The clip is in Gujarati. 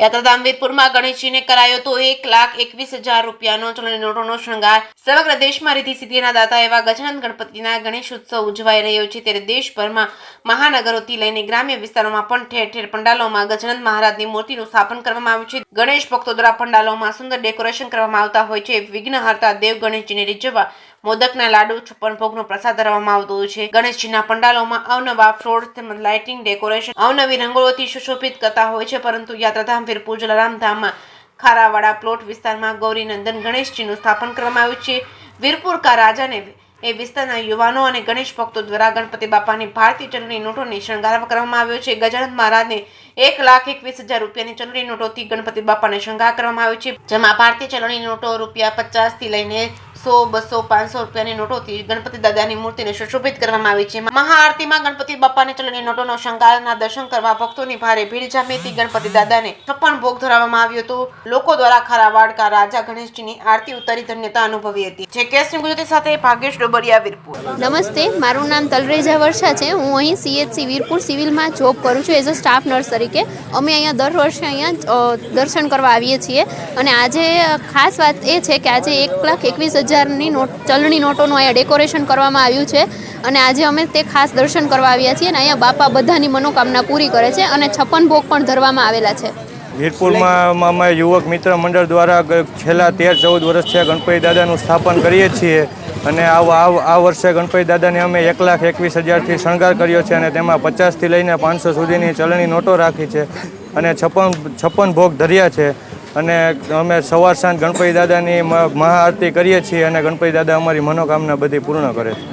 યાત્રાધામ વીરપુરમાં ગણેશજીને કરાયો તો 1,21,000 રૂપિયાનો ચલણી નોટોનો શણગાર। સમગ્ર દેશમાં રીતિ સિદ્ધિના દાતા એવા ગજાનન ગણપતિના ગણેશ ઉત્સવ ઉજવાઈ રહ્યો છે, ત્યારે દેશભરમાં મહાનગરોથી લઈને ગ્રામ્ય વિસ્તારોમાં પણ ઠેર ઠેર પંડાલોમાં ગજાનન મહારાજની મૂર્તિનું સ્થાપન કરવામાં આવ્યું છે। ગણેશ ભક્તો દ્વારા પંડાલોમાં સુંદર ડેકોરેશન કરવામાં આવતા હોય છે। વિઘ્નહર્તા દેવ ગણેશજીને રીઝવવા મોદકના લાડુ, 56 ભોગનો પ્રસાદ ધરવામાં આવતો હોય છે। ગણેશજીના પંડાલોમાં અવનવા ફ્લોર તેમજ લાઇટિંગ, ડેકોરેશન અવનવી રંગોળીથી સુશોભિત કરતા હોય છે, પરંતુ યાત્રાધામ વીરપુર જલારામ ધામમાં ખારાવાડા પ્લોટ વિસ્તારમાં ગૌરીનંદન ગણેશજીનું સ્થાપન કરવામાં આવ્યું છે। વીરપુર કા રાજાને એ વિસ્તારના યુવાનો અને ગણેશ ભક્તો દ્વારા ગણપતિ બાપાની ભારતીય ચલણી નોટોની શણગાર કરવામાં આવ્યો છે। ગજાનન મહારાજને 1,21,000 રૂપિયાની ચલણી નોટોથી ગણપતિ બાપાને શણગાર કરવામાં આવ્યો છે, જેમાં ભારતીય ચલણી નોટો ₹50 થી લઈને 100, 200, 500 રૂપિયાની નોટોથી ગણપતિ દાદાની મૂર્તિને સુશોભિત કરવામાં આવી છે। મહાઆરતીમાં ગણપતિ બાપાની ચલણી નોટોનો શણગારના દર્શન કરવા ભક્તોની ભારે ભીડ જામી હતી। ગણપતિ દાદાને 56 ભોગ ધરાવવામાં આવ્યો હતો। લોકો દ્વારા ખારાવાડ કા રાજા ગણેશજીની આરતી ઉતારી ધન્યતા અનુભવી હતી। જે કેસની ગુજરાતી સાથે ભાગ્યેશ ડોબરિયા, વીરપુર। નમસ્તે, મારું નામ તલરેજા વર્ષા છે। હું અહીં CHC વીરપુર સિવિલમાં જોબ કરું છું એઝ અ સ્ટાફ નર્સ તરીકે। અમે અહીંયા દર વર્ષે અહીંયા દર્શન કરવા આવીએ છીએ અને આજે ખાસ વાત એ છે કે આજે 1,21,000ની નોટ ચલણી નોટોનું અહીંયા ડેકોરેશન કરવામાં આવ્યું છે અને આજે અમે તે ખાસ દર્શન કરવા આવ્યા છીએ અને અહીંયા બાપા બધાની મનોકામના પૂરી કરે છે અને 56 ભોગ પણ ધરવામાં આવેલા છે। વીરપુરમાં અમે યુવક મિત્ર મંડળ દ્વારા છેલ્લા 13-14 વર્ષથી ગણપતિ દાદાનું સ્થાપન કરીએ છીએ અને આ વર્ષે ગણપતિ દાદાને અમે 1,21,000થી શણગાર કર્યો છે અને તેમાં 50 થી લઈને 500 સુધીની ચલણી નોટો રાખી છે અને 56 ભોગ ધર્યા છે અને અમે સવાર સાંજ ગણપતિ દાદાની મહાઆરતી કરીએ છીએ અને ગણપતિ દાદા અમારી મનોકામના બધી પૂર્ણ કરે છે।